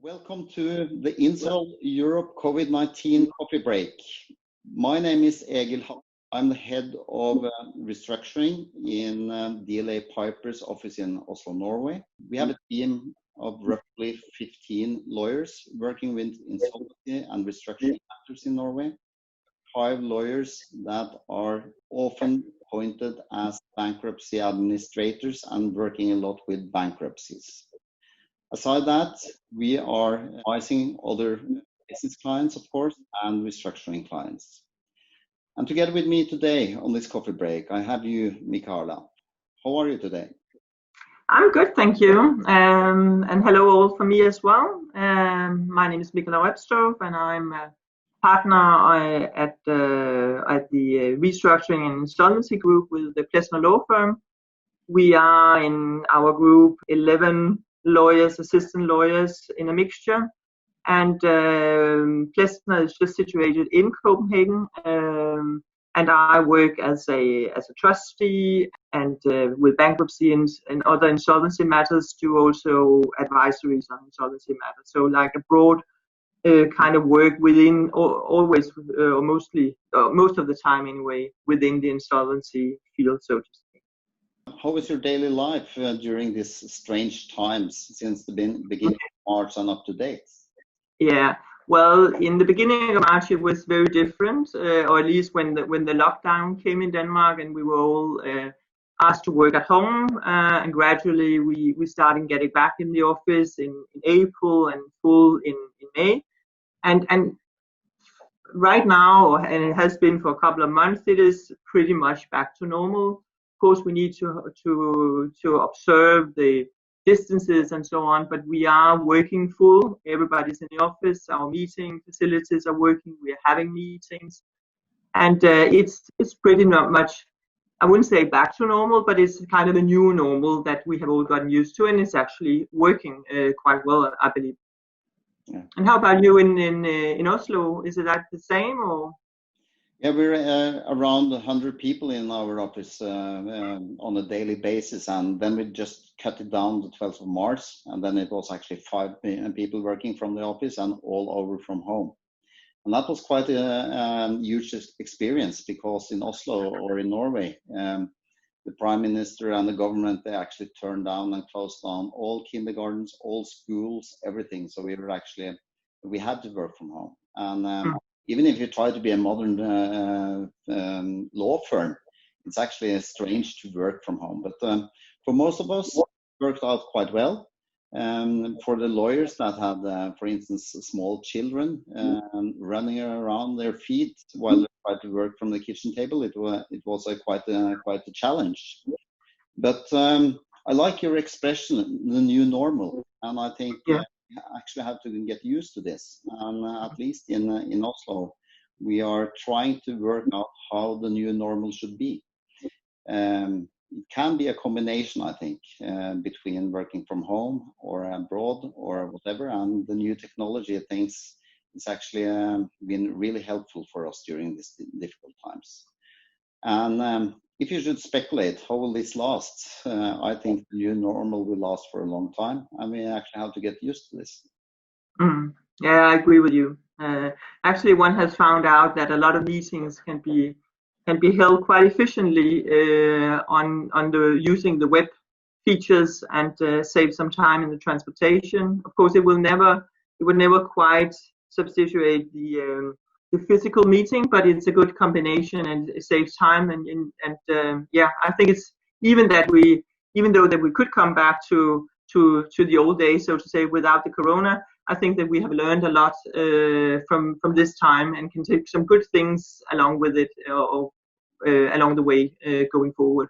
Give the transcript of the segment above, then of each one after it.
Welcome to the INSOL Europe COVID-19 coffee break. My name is Egil Hatling. I'm the head of restructuring in DLA Piper's office in Oslo, Norway. We have a team of roughly 15 lawyers working with insolvency and restructuring matters in Norway. 5 lawyers that are often appointed as bankruptcy administrators and working a lot with bankruptcies. Aside that, we are advising other business clients, of course, and restructuring clients. And together with me today on this coffee break, I have you, Michala. How are you today? I'm good, thank you. And hello all from me as well. My name is Michala Roepstorff, and I'm a partner at the Restructuring and Insolvency group with the Plessner Law Firm. We are in our group 11 lawyers, assistant lawyers in a mixture, and Plessner is just situated in Copenhagen, and I work as a trustee and with bankruptcy and other insolvency matters, do also advisories on insolvency matters. So like a broad kind of work within, always or mostly, most of the time anyway, within the insolvency field, so to speak. How is your daily life during these strange times since the beginning of March and up to date? Yeah, well, in the beginning of March it was very different, or at least when the lockdown came in Denmark and we were all asked to work at home, and gradually we started getting back in the office in April and full in May, and right now, and it has been for a couple of months, it is pretty much back to normal. Of course, we need to observe the distances and so on, but we are working full. Everybody's in the office. Our meeting facilities are working. We are having meetings, and it's pretty not much. I wouldn't say back to normal, but it's kind of a new normal that we have all gotten used to, and it's actually working quite well, I believe. Yeah. And how about you in Oslo? Is it like the same or? Yeah, we're around 100 people in our office on a daily basis, and then we just cut it down the 12th of March, and then it was actually 5 people working from the office and all over from home. And that was quite a huge experience, because in Oslo or in Norway, the Prime Minister and the government, they actually turned down and closed down all kindergartens, all schools, everything. So we had to work from home. And even if you try to be a modern law firm, it's actually strange to work from home. But for most of us, it worked out quite well. For the lawyers that had, for instance, small children running around their feet while they tried to work from the kitchen table, it was quite a challenge. But I like your expression, the new normal, and I think actually have to get used to this. And at least in Oslo, we are trying to work out how the new normal should be. It can be a combination, I think, between working from home or abroad or whatever, and the new technology things is actually been really helpful for us during these difficult times. And if you should speculate, how will this last? I think the new normal will last for a long time, and we actually have to get used to this. Yeah, I agree with you. Actually, one has found out that a lot of meetings can be held quite efficiently using the web features, and save some time in the transportation. Of course, it would never quite substitute the physical meeting, but it's a good combination and it saves time. And yeah, I think it's even though that we could come back to the old days, so to say, without the corona, I think that we have learned a lot from this time and can take some good things along with it along the way going forward.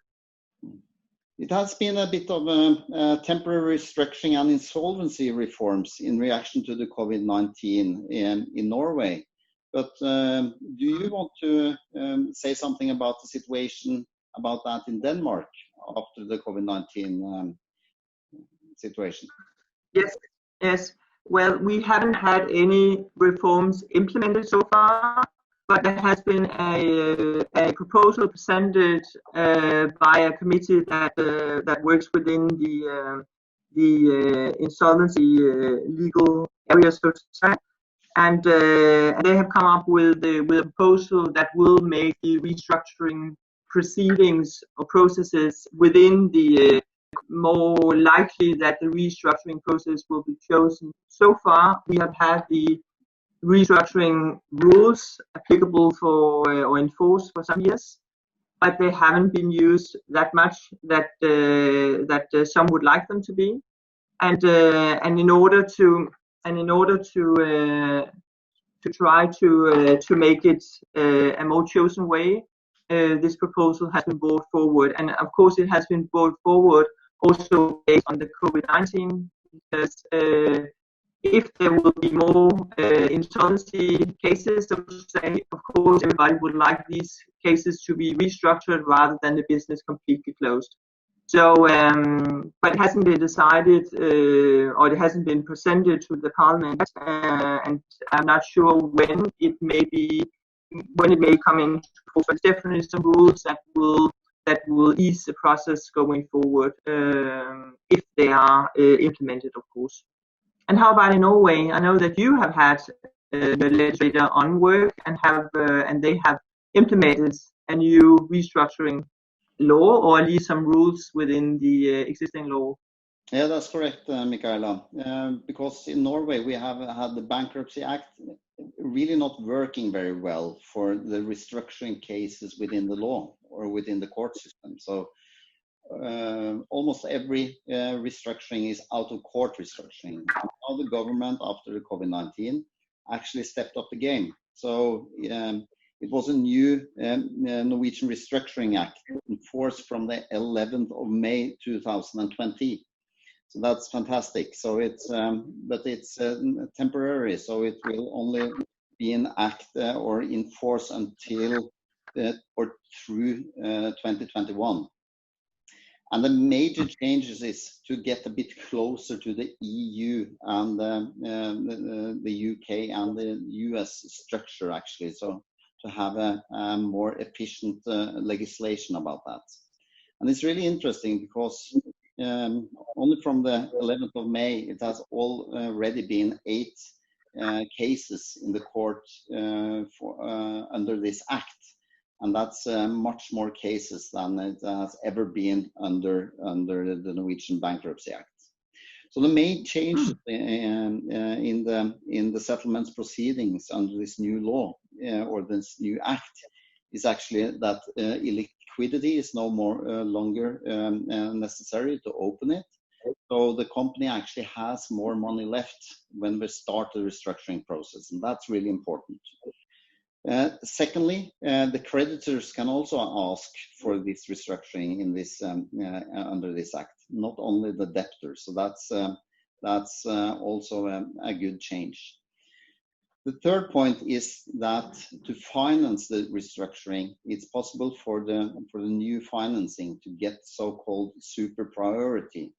It has been a bit of a temporary restructuring and insolvency reforms in reaction to the COVID-19 in Norway. But do you want to say something about the situation about that in Denmark after the COVID-19 situation? Yes. Well, we haven't had any reforms implemented so far, but there has been a proposal presented by a committee that works within insolvency legal area, so to say. And they have come up with a proposal that will make the restructuring proceedings or processes within the more likely that the restructuring process will be chosen. So far, we have had the restructuring rules applicable for or enforced for some years, but they haven't been used that much that some would like them to be. And in order to try to make it a more chosen way, this proposal has been brought forward. And of course, it has been brought forward also based on the COVID-19, because if there will be more insolvency cases, so to say, of course, everybody would like these cases to be restructured rather than the business completely closed. So, but it hasn't been decided, or it hasn't been presented to the Parliament, and I'm not sure when it may come into force. But definitely some rules that will ease the process going forward, if they are implemented, of course. And how about in Norway? I know that you have had the legislator on work and they have implemented a new restructuring law, or at least some rules within the existing law. Yeah, that's correct, Michala. Because in Norway we have had the Bankruptcy Act really not working very well for the restructuring cases within the law or within the court system. So almost every restructuring is out of court restructuring. And now the government, after the COVID-19, actually stepped up the game. So it was a new Norwegian Restructuring Act in force from the 11th of May 2020. So that's fantastic. So it's, but it's temporary. So it will only be in act or in force until or through 2021. And the major changes is to get a bit closer to the EU and the UK and the US structure, actually. So to have a more efficient legislation about that. And it's really interesting because only from the 11th of May, it has already been 8 cases in the court under this act. And that's much more cases than it has ever been under the Norwegian Bankruptcy Act. So the main change in the settlements proceedings under this new law or this new act is actually that illiquidity is no more longer necessary to open it. So the company actually has more money left when we start the restructuring process, and that's really important. Secondly, the creditors can also ask for this restructuring in this under this act, not only the debtors. So that's also a good change. The third point is that to finance the restructuring, it's possible for the new financing to get so-called super priority,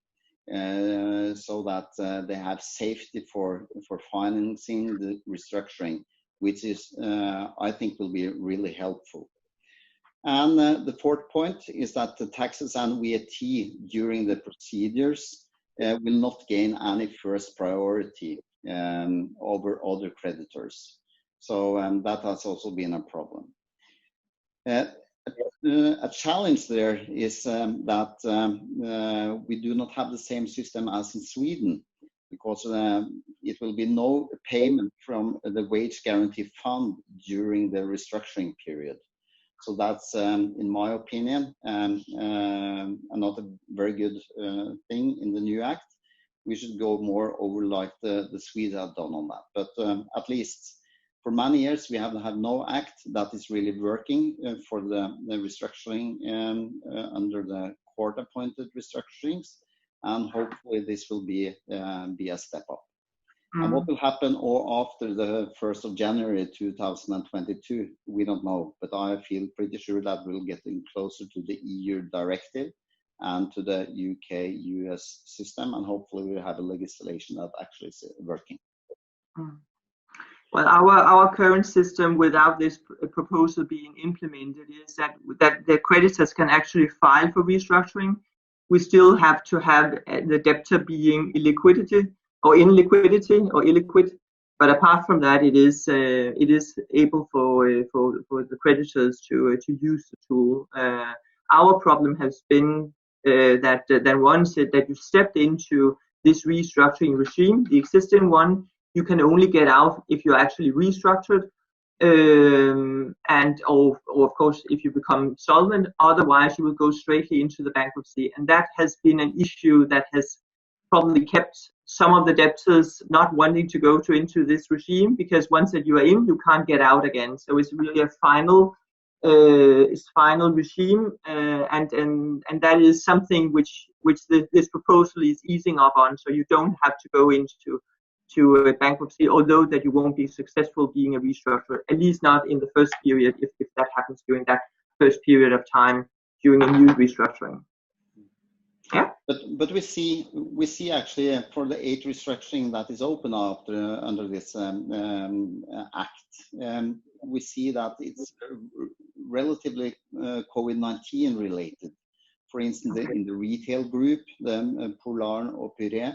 so that they have safety for financing the restructuring, which is, I think, will be really helpful. And the fourth point is that the taxes and VAT during the procedures will not gain any first priority over other creditors. So that has also been a problem. A challenge there is that we do not have the same system as in Sweden, because it will be no payment from the wage guarantee fund during the restructuring period. So that's, in my opinion, not a very good thing in the new act. We should go more over like the Swedes have done on that. But at least for many years, we have had no act that is really working for the restructuring under the court-appointed restructurings. And hopefully this will be a step up. And what will happen after the 1st of January 2022, we don't know. But I feel pretty sure that we'll get closer to the EU directive and to the UK-US system, and hopefully we'll have a legislation that actually is working. Well, our current system, without this proposal being implemented, is that the creditors can actually file for restructuring, we still have to have the debtor being illiquidity or in liquidity or illiquid. But apart from that, it is able for the creditors to use the tool. Our problem has been that once that you stepped into this restructuring regime, the existing one, you can only get out if you're actually restructured, and or of course if you become solvent. Otherwise, you will go straightly into the bankruptcy, and that has been an issue that has probably kept some of the debtors not wanting to go into this regime, because once that you are in, you can't get out again. So it's really a final regime, and that is something which this proposal is easing up on. So you don't have to go into a bankruptcy, although that you won't be successful being a restructurer, at least not in the first period, if that happens during that first period of time during a new restructuring. Yeah. But we see actually for the 8 restructuring that is open after under this act, we see that it's relatively COVID-19 related. For instance, in the retail group, the Polar or Puree,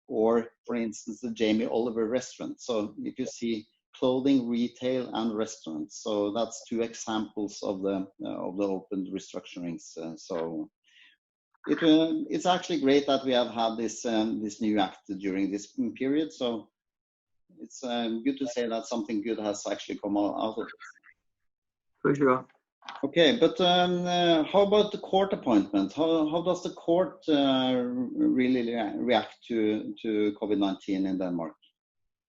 or for instance the Jamie Oliver restaurant. So if you see clothing, retail, and restaurants, so that's 2 examples of the open restructurings. So it's actually great that we have had this new act during this period. So it's good to say that something good has actually come out of it. For sure. Okay, but how about the court appointment? How does the court really react to COVID-19 in Denmark?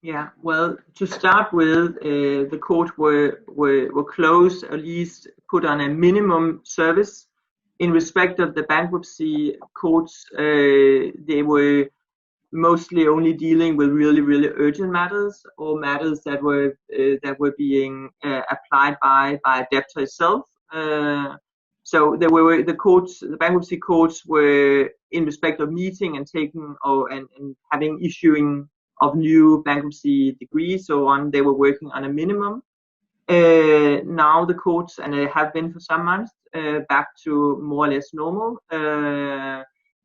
Yeah, well, to start with, the court were closed, at least put on a minimum service. In respect of the bankruptcy courts, they were mostly only dealing with really urgent matters, or matters that were being applied by a debtor itself. So there were the bankruptcy courts were in respect of meeting and taking and having issuing of new bankruptcy decrees, so on. They were working on a minimum. Now the courts, and they have been for some months, back to more or less normal.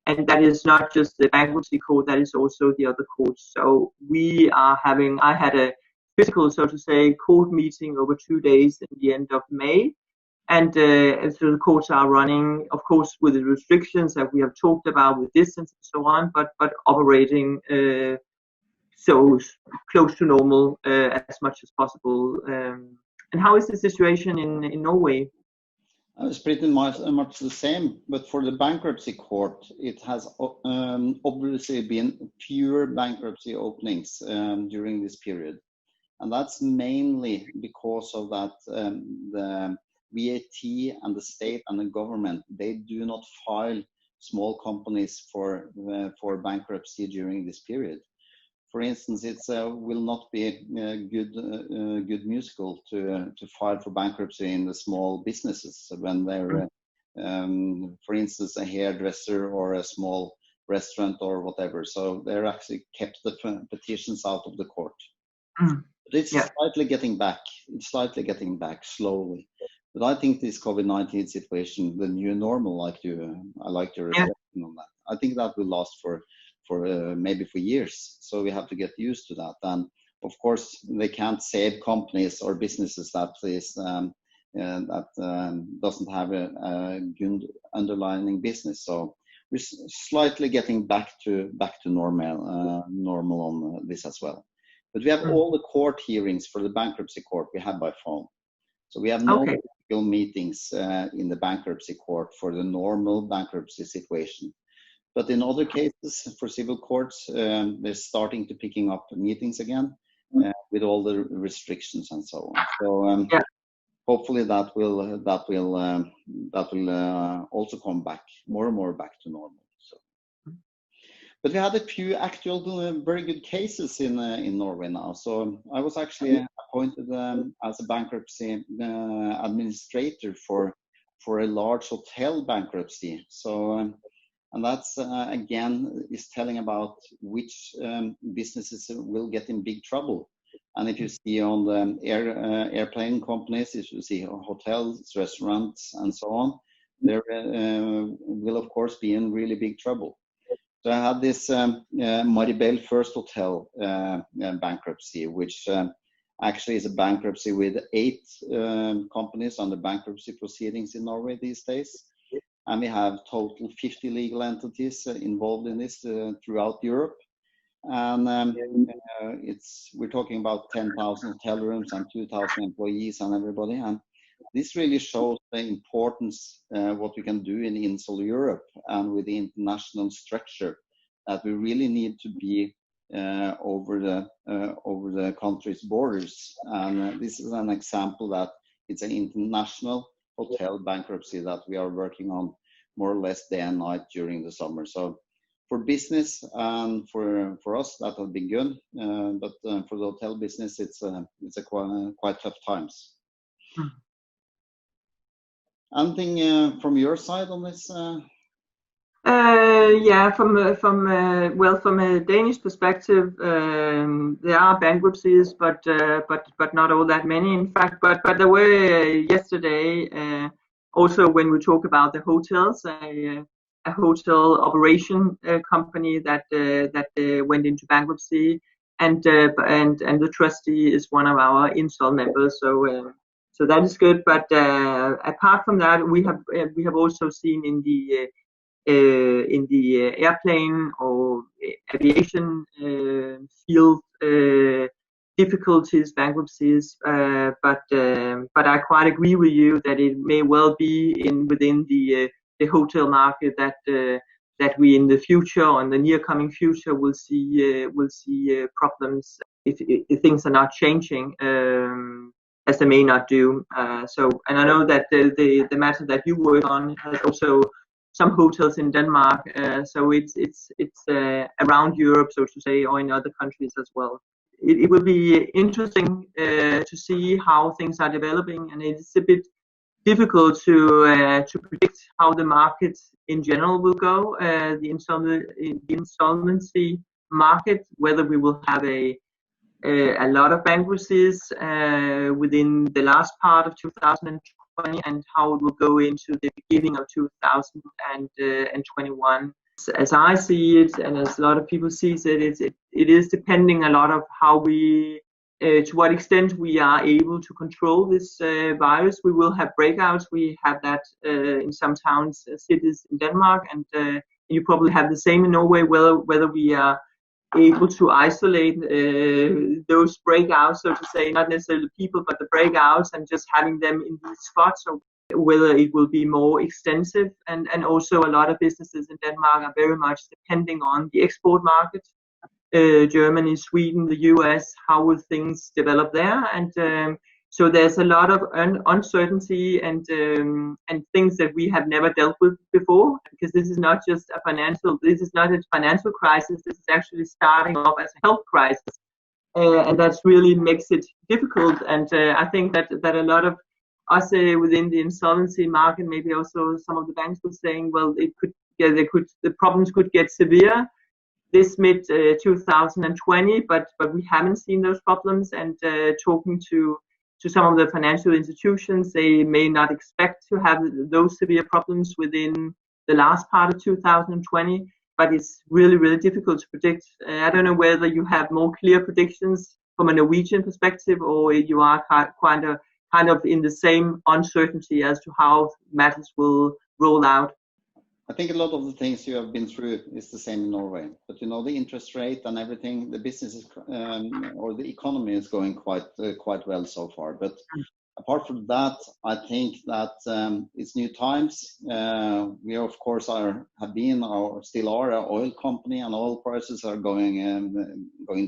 And that is not just the bankruptcy court, that is also the other courts. So I had a physical, so to say, court meeting over 2 days in the end of May. And so the courts are running, of course, with the restrictions that we have talked about, with distance and so on, but operating so close to normal as much as possible. And how is the situation in Norway? It's pretty much the same, but for the bankruptcy court, it has obviously been fewer bankruptcy openings during this period. And that's mainly because of that the VAT and the state and the government, they do not file small companies for bankruptcy during this period. For instance, it will not be a good musical to file for bankruptcy in the small businesses when they're, for instance, a hairdresser or a small restaurant or whatever. So they're actually kept the petitions out of the court. But it's slightly getting back. It's slightly getting back slowly. But I think this COVID-19 situation, the new normal, I like your reflection on that. I think that will last for maybe for years. So we have to get used to that. And of course, they can't save companies or businesses that doesn't have a good underlying business. So we're slightly getting back to normal on this as well. But we have all the court hearings for the bankruptcy court we have by phone. So we have no physical meetings in the bankruptcy court for the normal bankruptcy situation. But in other cases, for civil courts, they're starting to picking up meetings again with all the restrictions and so on. So hopefully that will also come back more and more back to normal. So, but we had a few actual very good cases in Norway now. So I was actually appointed as a bankruptcy administrator for a large hotel bankruptcy. So. And that's, again, is telling about which businesses will get in big trouble. And if you see on the airplane companies, if you see hotels, restaurants, and so on, they will of course be in really big trouble. So I had this Maribel First Hotel bankruptcy, which actually is a bankruptcy with 8 companies under bankruptcy proceedings in Norway these days. And we have total 50 legal entities involved in this throughout Europe. And we're talking about 10,000 hotel rooms and 2,000 employees and everybody. And this really shows the importance what we can do in INSOL Europe and with the international structure, that we really need to be over the country's borders. And this is an example that it's an international hotel bankruptcy that we are working on more or less day and night during the summer. So for business and for us, that will be good. But for the hotel business, it's a quite tough times. Anything from your side on this? Yeah, from a Danish perspective, there are bankruptcies, but not all that many, in fact. But there were yesterday also, when we talk about the hotels, a hotel operation company that went into bankruptcy, and the trustee is one of our INSOL members. So that is good. But apart from that, we have also seen in the airplane or aviation field difficulties, bankruptcies, but I quite agree with you that it may well be within the hotel market that we in the future, or in the near coming future, will see problems if things are not changing, as they may not do. And I know that the matter that you work on has also some hotels in Denmark, so it's around Europe, so to say, or in other countries as well. It will be interesting to see how things are developing, and it's a bit difficult to predict how the market in general will go. The insolvency market, whether we will have a lot of bankruptcies within the last part of 2020, and how it will go into the beginning of 2021. As I see it, and as a lot of people see it, it is depending a lot of how we, to what extent we are able to control this virus. We will have breakouts. We have that in some towns, cities in Denmark, and you probably have the same in Norway. Whether we are able to isolate those breakouts, so to say, not necessarily the people, but the breakouts, and just having them in these spots, or whether it will be more extensive. And also a lot of businesses in Denmark are very much depending on the export market, Germany, Sweden, the US. How will things develop there? And so there's a lot of uncertainty and things that we have never dealt with before, because this is not just a financial crisis. This is actually starting off as a health crisis, and that's really makes it difficult. And I think that a lot of us within the insolvency market, maybe also some of the banks were saying, well, the problems could get severe this mid 2020, but we haven't seen those problems. And talking to some of the financial institutions, they may not expect to have those severe problems within the last part of 2020, but it's really, really difficult to predict. I don't know whether you have more clear predictions from a Norwegian perspective, or you are kind of in the same uncertainty as to how matters will roll out. I think a lot of the things you have been through is the same in Norway, but the interest rate and everything, the business is, or the economy is going quite well so far. But apart from that, I think that it's new times. We of course have been or still are an oil company, and oil prices are going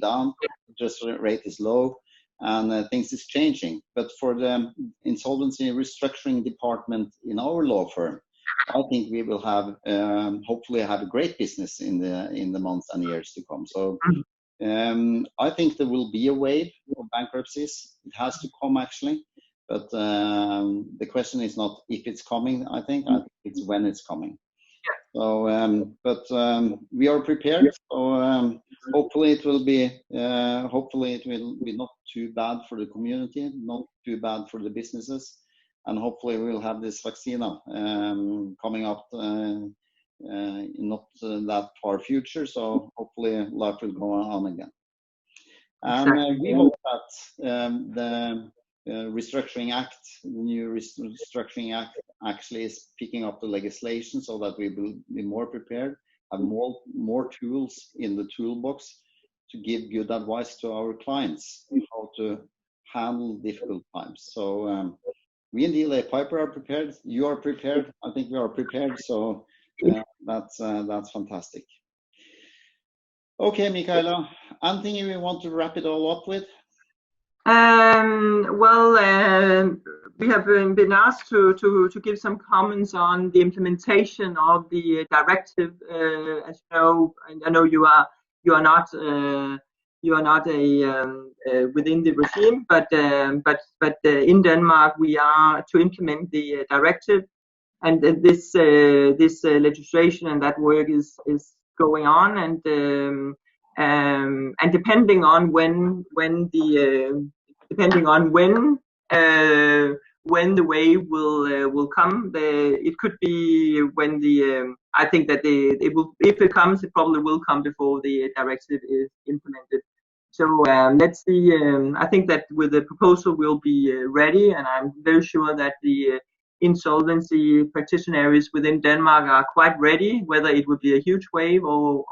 down. Interest rate is low, and things is changing. But for the insolvency restructuring department in our law firm, I think we will have hopefully have a great business in the months and years to come. So I think there will be a wave of bankruptcies. It has to come, actually, but the question is not if it's coming. I think it's when it's coming. So but we are prepared. So hopefully it will be not too bad for the community, not too bad for the businesses. and hopefully we'll have this vaccine coming up in not that far future. So hopefully life will go on again. And we hope that the Restructuring Act, the new Restructuring Act, actually is picking up the legislation so that we will be more prepared, have more tools in the toolbox to give good advice to our clients how to handle difficult times. So we in DLA Piper are prepared. You are prepared. I think we are prepared. So that's fantastic. Okay, Michala, anything you want to wrap it all up with? We have been asked to give some comments on the implementation of the directive. As you know, I know you are not within the regime, but in Denmark we are to implement the directive, and this legislation and that work is going on, and depending on when the wave will come, it could be when I think that it will, if it comes, it probably will come before the directive is implemented. So let's see. I think that with the proposal we'll be ready, and I'm very sure that the insolvency practitioners within Denmark are quite ready, whether it would be a huge wave or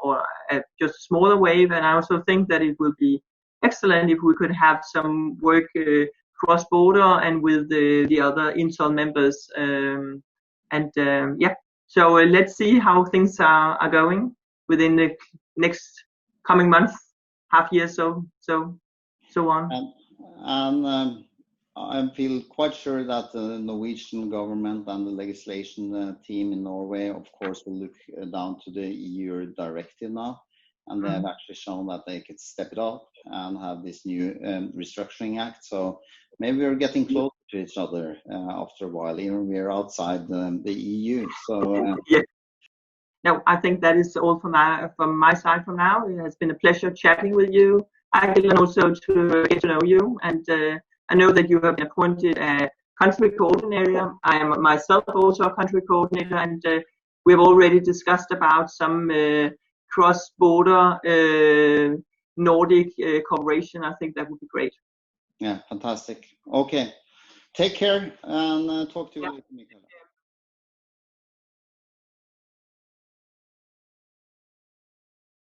just a smaller wave. And I also think that it will be excellent if we could have some work cross-border and with the other INSOL members. So let's see how things are going within the next coming months, half year, so on. And I feel quite sure that the Norwegian government and the legislation team in Norway, of course, will look down to the EU directive now, and they have actually shown that they could step it up and have this new Restructuring Act. So maybe we're getting closer to each other after a while, even we're outside the EU. So yeah. No, I think that is all from my side for now. It has been a pleasure chatting with you, Egil, and also to get to know you. And I know that you have been appointed a country coordinator. I am myself also a country coordinator, and we've already discussed about some cross-border Nordic cooperation. I think that would be great. Yeah, fantastic. Okay, take care and talk to you later, Michala.